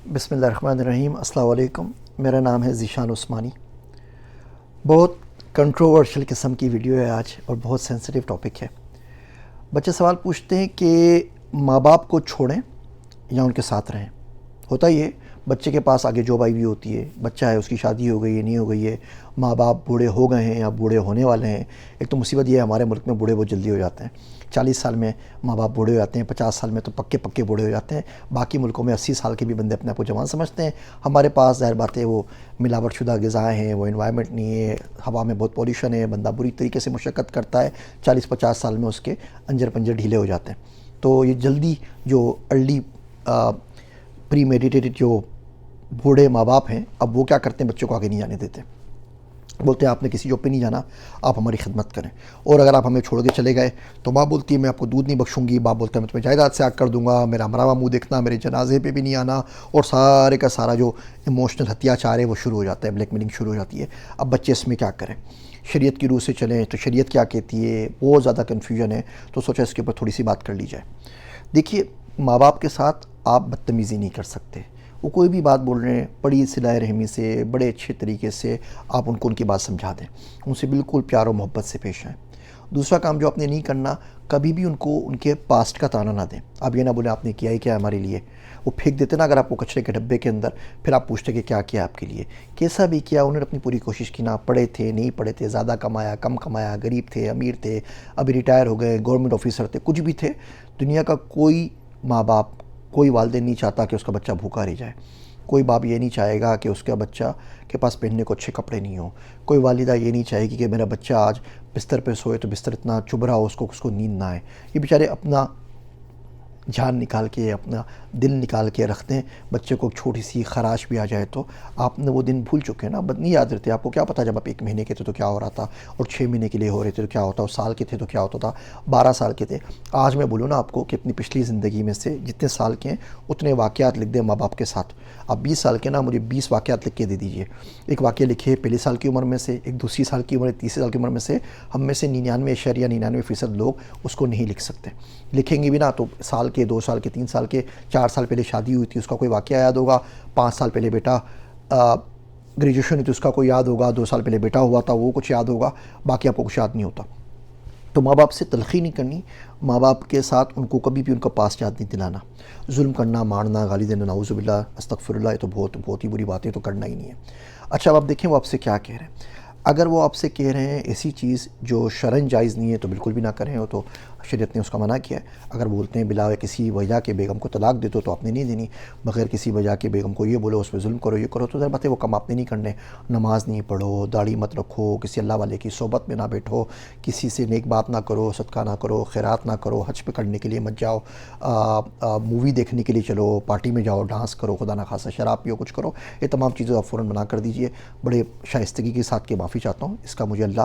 بسم اللہ الرحمن الرحیم۔ السلام علیکم۔ میرا نام ہے ذیشان عثمانی۔ بہت کنٹروورشل قسم کی ویڈیو ہے آج اور بہت سینسٹیو ٹاپک ہے۔ بچے سوال پوچھتے ہیں کہ ماں باپ کو چھوڑیں یا ان کے ساتھ رہیں۔ ہوتا یہ بچے کے پاس آگے جاب آئی ہوئی ہوتی ہے، بچہ ہے، اس کی شادی ہو گئی ہے، نہیں ہو گئی ہے، ماں باپ بوڑھے ہو گئے ہیں یا بوڑھے ہونے والے ہیں۔ ایک تو مصیبت یہ ہے ہمارے ملک میں بوڑھے بہت جلدی ہو جاتے ہیں۔ 40 سال میں ماں باپ بوڑھے ہو جاتے ہیں، 50 سال میں تو پکے پکے بوڑھے ہو جاتے ہیں۔ باقی ملکوں میں 80 سال کے بھی بندے اپنے آپ کو جوان سمجھتے ہیں۔ ہمارے پاس ظاہر بات ہے وہ ملاوٹ شدہ غذائیں ہیں، وہ انوائرمنٹ نہیں ہے، ہوا میں بہت پولیوشن ہے، بندہ بری طریقے سے مشقت کرتا ہے، 40-50 سال میں اس کے انجر پنجر ڈھیلے ہو جاتے ہیں۔ تو یہ جلدی جو ارلی پری میڈیٹیٹڈ جو بوڑھے ماں باپ ہیں، اب وہ کیا کرتے ہیں، بچوں کو آگے نہیں جانے دیتے۔ بولتے ہیں آپ نے کسی جاب پہ نہیں جانا، آپ ہماری خدمت کریں، اور اگر آپ ہمیں چھوڑ کے چلے گئے تو ماں بولتی ہے میں آپ کو دودھ نہیں بخشوں گی، باپ بولتا ہے میں تمہیں جائیداد سے آگ کر دوں گا، میرا مرا ہوا منہ دیکھنا، میرے جنازے پہ بھی نہیں آنا، اور سارے کا سارا جو ایموشنل اتیاچار ہے وہ شروع ہو جاتا ہے، بلیک میلنگ شروع ہو جاتی ہے۔ اب بچے اس میں کیا کریں؟ شریعت کی روح سے چلیں تو شریعت کیا کہتی ہے، بہت زیادہ کنفیوژن ہے، تو سوچا اس کے اوپر تھوڑی سی بات کر لی جائے۔ دیکھیے، ماں باپ کے ساتھ آپ بدتمیزی نہیں کر سکتے، وہ کوئی بھی بات بول رہے ہیں بڑی صلہ رحمی سے، بڑے اچھے طریقے سے آپ ان کو ان کی بات سمجھا دیں، ان سے بالکل پیار و محبت سے پیش آئیں۔ دوسرا کام جو آپ نے نہیں کرنا، کبھی بھی ان کو ان کے پاسٹ کا تانا نہ دیں۔ آپ یہ نہ بولیں آپ نے کیا ہی کیا ہمارے لیے، وہ پھینک دیتے نا اگر آپ کو کچرے کے ڈبے کے اندر، پھر آپ پوچھتے کہ کیا کیا آپ کے لیے، کیسا بھی کیا، انہوں نے اپنی پوری کوشش کی، نہ پڑھے تھے نہیں پڑھے تھے، زیادہ کمایا کم کمایا، غریب تھے امیر تھے، ابھی ریٹائر ہو گئے، گورنمنٹ آفیسر تھے، کچھ بھی تھے۔ دنیا کا کوئی ماں باپ، کوئی والدین نہیں چاہتا کہ اس کا بچہ بھوکا رہ جائے، کوئی باپ یہ نہیں چاہے گا کہ اس کا بچہ کے پاس پہننے کو اچھے کپڑے نہیں ہوں، کوئی والدہ یہ نہیں چاہے گی کہ میرا بچہ آج بستر پہ سوئے تو بستر اتنا چبھ رہا ہو اس کو نیند نہ آئے۔ یہ بیچارے اپنا جان نکال کے، اپنا دل نکال کے رکھتے ہیں، بچے کو چھوٹی سی خراش بھی آ جائے تو آپ نے وہ دن بھول چکے ہیں نا، نہیں یاد رہتے آپ کو۔ کیا پتہ جب آپ 1 مہینے کے تھے تو کیا ہو رہا تھا، اور 6 مہینے کے لیے ہو رہے تھے تو کیا ہوتا، اور سال کے تھے تو کیا ہوتا تھا، 12 سال کے تھے۔ آج میں بولوں نا آپ کو کہ اپنی پچھلی زندگی میں سے جتنے سال کے ہیں اتنے واقعات لکھ دیں ماں باپ کے ساتھ۔ آپ 20 سال کے نا، مجھے 20 واقعات لکھ کے دے دیجئے۔ ایک واقعہ لکھے پہلے سال کی عمر میں سے، ایک دوسری سال کی عمر، ایک تیسری سال کی عمر میں سے۔ ہم میں سے 99.99% لوگ اس کو نہیں لکھ سکتے۔ لکھیں گے بھی نا تو سال کے، 2 سال کے، 3 سال کے، 4 سال پہلے شادی ہوئی تھی اس کا کوئی واقعہ یاد ہوگا، 5 سال پہلے بیٹا گریجویشن ہوئی تھی اس کا کوئی یاد ہوگا، 2 سال پہلے بیٹا ہوا تھا وہ کچھ یاد ہوگا، باقی آپ کو کچھ یاد نہیں ہوتا۔ تو ماں باپ سے تلخی نہیں کرنی، ماں باپ کے ساتھ ان کو کبھی بھی ان کا پاس یاد نہیں دلانا۔ ظلم کرنا، مارنا، گالی دینا، نعوذ باللہ استغفر اللہ، یہ تو بہت ہی بری بات ہے، تو کرنا ہی نہیں ہے۔ اچھا اب آپ دیکھیں وہ آپ سے کیا کہہ رہے ہیں۔ اگر وہ آپ سے کہہ رہے ہیں ایسی چیز جو شرعاً جائز نہیں ہے تو بالکل بھی نہ کریں، ہو تو شریعت نے اس کا منع کیا ہے۔ اگر بولتے ہیں بلا کسی وجہ کے بیگم کو طلاق دے دو تو آپ نے نہیں دینی، بغیر کسی وجہ کے بیگم کو یہ بولو اس پہ ظلم کرو یہ کرو، تو ظاہر بات ہے وہ کام آپ نے نہیں کرنے۔ نماز نہیں پڑھو، داڑھی مت رکھو، کسی اللہ والے کی صحبت میں نہ بیٹھو، کسی سے نیک بات نہ کرو، صدقہ نہ کرو، خیرات نہ کرو، حج پہ کرنے کے لیے مت جاؤ، مووی دیکھنے کے لیے چلو، پارٹی میں جاؤ، ڈانس کرو، خدا نہ خاصا شراب پیو، کچھ کرو، یہ تمام چیزیں آپ فوراً منع کر دیجئے۔ بڑے شائستگی کے ساتھ کہ معافی چاہتا ہوں، اس کا مجھے اللہ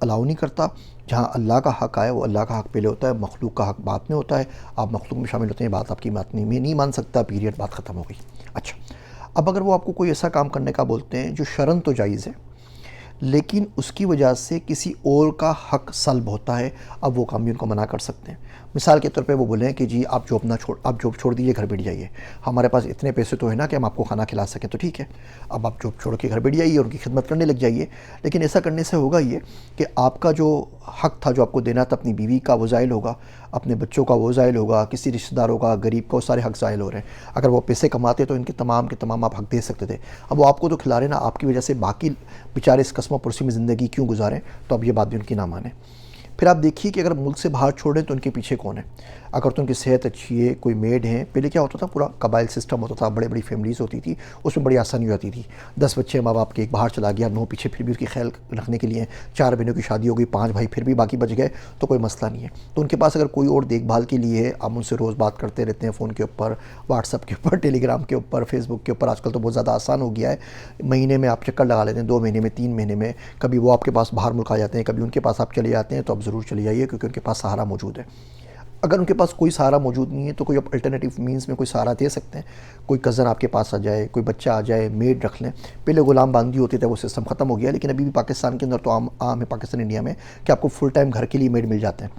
الاؤ نہیں کرتا۔ جہاں اللہ کا حق آئے وہ اللہ کا حق پہلے ہوتا ہے، مخلوق کا حق بعد میں ہوتا ہے۔ آپ مخلوق میں شامل ہوتے ہیں، بات آپ کی بات میں نہیں مان سکتا، پیریڈ، بات ختم ہو گئی۔ اچھا اب اگر وہ آپ کو کوئی ایسا کام کرنے کا بولتے ہیں جو شرعاً تو جائز ہے لیکن اس کی وجہ سے کسی اور کا حق سلب ہوتا ہے، اب وہ کام بھی ان کو منع کر سکتے ہیں۔ مثال کے طور پہ وہ بولیں کہ جی آپ جاب چھوڑ دیجئے، گھر بیٹھ جائیے، ہمارے پاس اتنے پیسے تو ہیں نا کہ ہم آپ کو کھانا کھلا سکیں، تو ٹھیک ہے اب آپ جاب چھوڑ کے گھر بیٹھ جائیے اور ان کی خدمت کرنے لگ جائیے۔ لیکن ایسا کرنے سے ہوگا یہ کہ آپ کا جو حق تھا جو آپ کو دینا تھا اپنی بیوی کا، وہ زائل ہوگا، اپنے بچوں کا وہ زائل ہوگا، کسی رشتہ داروں کا، غریب کا، وہ سارے حق زائل ہو رہے ہیں۔ اگر وہ پیسے کماتے تو ان کے تمام کے تمام آپ حق دے سکتے تھے، اب وہ آپ کو تو کھلا رہے نا، آپ کی وجہ سے باقی بیچارے اس قسم و پرسی میں زندگی کیوں گزاریں، تو اب یہ بات بھی ان کی نہ مانیں۔ پھر آپ دیکھیے کہ اگر ملک سے باہر چھوڑیں تو ان کے پیچھے کون ہے۔ اگر تو ان کی صحت اچھی ہے، کوئی میڈ ہیں، پہلے کیا ہوتا تھا پورا قبائل سسٹم ہوتا تھا، بڑے بڑی فیملیز ہوتی تھی، اس میں بڑی آسانی ہو جاتی تھی۔ 10 بچے ماں باپ کے، ایک باہر چلا گیا، 9 پیچھے پھر بھی اس کی خیال رکھنے کے لیے، 4 بہنوں کی شادی ہو گئی، 5 بھائی پھر بھی باقی بچ گئے، تو کوئی مسئلہ نہیں ہے۔ تو ان کے پاس اگر کوئی اور دیکھ بھال کے لیے ہے، آپ ان سے روز بات کرتے رہتے ہیں، فون کے اوپر، واٹس ایپ کے اوپر، ٹیلی گرام کے اوپر، فیس بک کے اوپر، آج کل تو بہت زیادہ آسان ہو گیا ہے۔ مہینے میں آپ چکر لگا لیتے ہیں، 2 مہینے میں، 3 مہینے میں، کبھی وہ آپ کے پاس باہر ملک آ جاتے ہیں، کبھی ان کے پاس آپ چلے جاتے ہیں، تو آپ ضرور چلے جائیے کیونکہ ان کے پاس سہارا موجود ہے۔ اگر ان کے پاس کوئی سہارا موجود نہیں ہے تو کوئی الٹرنیٹیو مینس میں کوئی سہارا دے سکتے ہیں، کوئی کزن آپ کے پاس آ جائے، کوئی بچہ آ جائے، میڈ رکھ لیں۔ پہلے غلام باندھی ہوتے تھے، وہ سسٹم ختم ہو گیا، لیکن ابھی بھی پاکستان کے اندر تو عام ہے، پاکستان انڈیا میں، کہ آپ کو فل ٹائم گھر کے لیے میڈ مل جاتے ہیں۔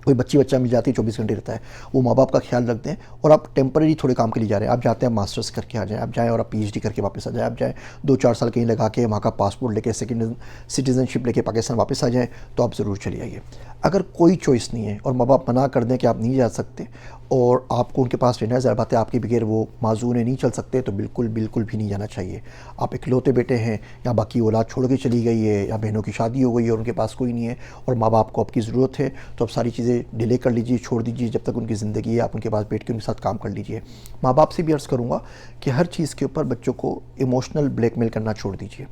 کوئی بچہ مل جاتی ہے 24 گھنٹے رہتا ہے، وہ ماں باپ کا خیال رکھتے ہیں، اور آپ ٹیمپرری تھوڑے کام کے لیے جا رہے ہیں، آپ جاتے ہیں ماسٹرز کر کے آ جائیں، آپ جائیں اور آپ پی ایچ ڈی کر کے واپس آ جائیں، آپ جائیں 2-4 سال کہیں لگا کے وہاں کا پاسپورٹ لے کے سیکنڈ سٹیزن شپ لے کے پاکستان واپس آ جائیں، تو آپ ضرور چلی آئیے۔ اگر کوئی چوائس نہیں ہے اور ماں باپ منع کر دیں کہ آپ نہیں جا سکتے اور آپ کو ان کے پاس رہنا ہے، ظاہر بات ہے آپ کے بغیر وہ معذور نہیں چل سکتے، تو بالکل بھی نہیں جانا چاہیے۔ آپ اکلوتے بیٹے ہیں یا باقی اولاد چھوڑ کے چلی گئی ہے، یا بہنوں کی شادی ہو گئی ہے اور ان کے پاس کوئی نہیں ہے اور ماں باپ کو آپ کی ضرورت ہے، تو اب ساری چیزیں ڈیلے کر لیجیے، چھوڑ دیجیے، جب تک ان کی زندگی ہے آپ ان کے پاس بیٹھ کے ان کے ساتھ کام کر لیجیے۔ ماں باپ سے بھی عرض کروں گا کہ ہر چیز کے اوپر بچوں کو ایموشنل بلیک میل کرنا چھوڑ دیجیے،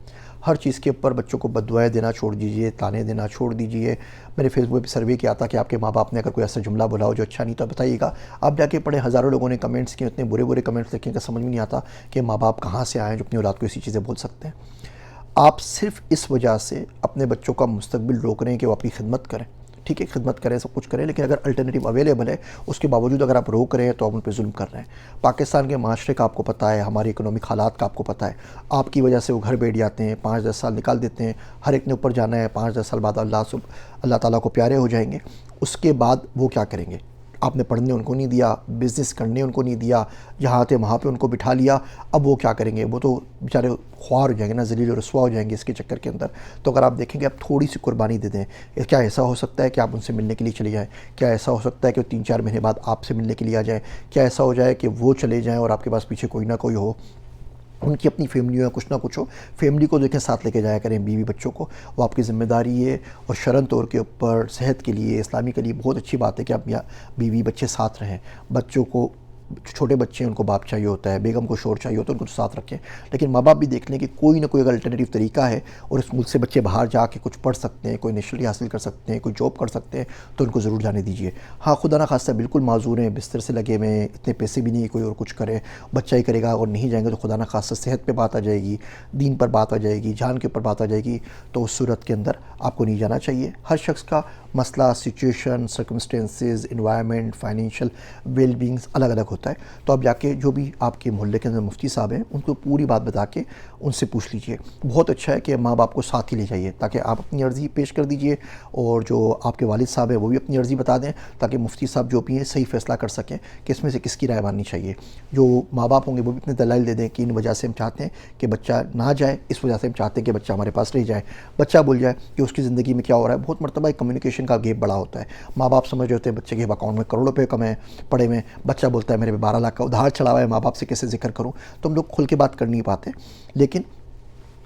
ہر چیز کے اوپر بچوں کو بد دعائیں دینا چھوڑ دیجیے، تانے دینا چھوڑ دیجیے۔ میں نے فیس بک پہ سروے کیا تھا کہ آپ کے ماں باپ نے اگر کوئی ایسا جملہ بولا ہو جو اچھا نہیں تو بتائیے گا۔ آپ جا کے پڑھیں، ہزاروں لوگوں نے کمنٹس کیے، اتنے برے کمنٹس لکھیں کہ سمجھ میں نہیں آتا کہ ماں باپ کہاں سے آئے ہیں جو اپنی اولاد کو ایسی چیزیں بول سکتے ہیں۔ آپ صرف اس وجہ سے اپنے بچوں کا مستقبل روک رہے ہیں کہ وہ اپنی خدمت کریں، ٹھیک ہے خدمت کریں، سب کچھ کریں، لیکن اگر الٹرنیٹیو اویلیبل ہے اس کے باوجود اگر آپ روک رہے ہیں تو آپ ان پہ ظلم کر رہے ہیں۔ پاکستان کے معاشرے کا آپ کو پتہ ہے، ہماری اکنامک حالات کا آپ کو پتہ ہے، آپ کی وجہ سے وہ گھر بیٹھ جاتے ہیں، 5-10 سال نکال دیتے ہیں، ہر ایک نے اوپر جانا ہے، 5-10 سال بعد اللہ تعالیٰ کو پیارے ہو جائیں گے، اس کے بعد وہ کیا کریں گے؟ آپ نے پڑھنے ان کو نہیں دیا، بزنس کرنے ان کو نہیں دیا، جہاں آتے وہاں پہ ان کو بٹھا لیا، اب وہ کیا کریں گے؟ وہ تو بیچارے خوار ہو جائیں گے نا، ذلیل و رسوا ہو جائیں گے اس کے چکر کے اندر۔ تو اگر آپ دیکھیں گے آپ تھوڑی سی قربانی دے دیں، کیا ایسا ہو سکتا ہے کہ آپ ان سے ملنے کے لیے چلے جائیں؟ کیا ایسا ہو سکتا ہے کہ وہ 3-4 مہینے بعد آپ سے ملنے کے لیے آ جائیں؟ کیا ایسا ہو جائے کہ وہ چلے جائیں اور آپ کے پاس پیچھے کوئی نہ کوئی ہو، ان کی اپنی فیملی ہو یا کچھ نہ کچھ ہو؟ فیملی کو دیکھیں ساتھ لے کے جایا کریں، بیوی بچوں کو، وہ آپ کی ذمہ داری ہے، اور شرعن طور کے اوپر صحت کے لیے، اسلامی کے لیے بہت اچھی بات ہے کہ آپ بیوی بچے ساتھ رہیں۔ بچوں کو، چھوٹے بچے ہیں ان کو باپ چاہیے ہوتا ہے، بیگم کو شوہر چاہیے ہوتا ہے، ان کو تو ساتھ رکھیں، لیکن ماں باپ بھی دیکھ لیں کہ کوئی نہ کوئی اگر الٹرنیٹیو طریقہ ہے اور اس ملک سے بچے باہر جا کے کچھ پڑھ سکتے ہیں، کوئی نیشنلٹی حاصل کر سکتے ہیں، کوئی جاب کر سکتے ہیں، تو ان کو ضرور جانے دیجیے۔ ہاں خدا نہ خواستہ بالکل معذور ہیں، بستر سے لگے ہوئے ہیں، اتنے پیسے بھی نہیں کوئی اور کچھ کرے، بچہ ہی کرے گا، اور نہیں جائیں گے تو خدا نہ خواستہ صحت پہ بات آ جائے گی، دین پر بات آ جائے گی، جان کے اوپر بات آ جائے گی، تو اس صورت کے اندر آپ کو نہیں جانا چاہیے۔ ہر شخص کا مسئلہ، situation, circumstances, environment, financial well beings الگ الگ ہوتا ہے، تو آپ جا کے جو بھی آپ کے محلے کے اندر مفتی صاحب ہیں ان کو پوری بات بتا کے ان سے پوچھ لیجئے۔ بہت اچھا ہے کہ ماں باپ کو ساتھ ہی لے جائیے تاکہ آپ اپنی عرضی پیش کر دیجئے، اور جو آپ کے والد صاحب ہیں وہ بھی اپنی عرضی بتا دیں، تاکہ مفتی صاحب جو بھی ہیں صحیح فیصلہ کر سکیں کہ اس میں سے کس کی رائے ماننی چاہیے۔ جو ماں باپ ہوں گے وہ بھی اپنے دلائل دے دیں کہ ان وجہ سے ہم چاہتے ہیں کہ بچہ نہ جائے، اس وجہ سے ہم چاہتے ہیں کہ بچہ ہمارے پاس رہ جائے۔ بچہ بول جائے کہ اس کی زندگی میں کیا ہو رہا ہے۔ بہت مرتبہ ایک کمیونیکیشن کا گیپ بڑا ہوتا ہے، ماں باپ سمجھ رہے ہوتے ہیں بچے کے اکاؤنٹ میں کروڑوں روپے کم ہیں پڑے میں، بچہ بولتا ہے میرے پہ 12 لاکھ کا ادھار چڑھا ہوا ہے، ماں باپ سے کیسے ذکر کروں؟ تو ہم لوگ کھل کے بات کر نہیں پاتے، لیکن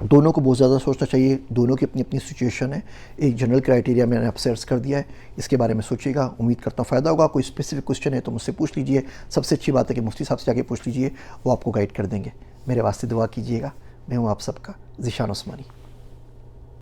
دونوں کو بہت زیادہ سوچنا چاہیے، دونوں کی اپنی اپنی سچویشن ہے۔ ایک جنرل کرائٹیریا میں نے آپ سے عرض کر دیا ہے، اس کے بارے میں سوچیے گا، امید کرتا ہوں فائدہ ہوگا۔ کوئی اسپیسیفک کوسچن ہے تو مجھ سے پوچھ لیجئے، سب سے اچھی بات ہے کہ مفتی صاحب سے جا کے پوچھ لیجئے، وہ آپ کو گائیڈ کر دیں گے۔ میرے واسطے دعا کیجیے گا، میں ہوں آپ سب کا ذیشان عثمانی۔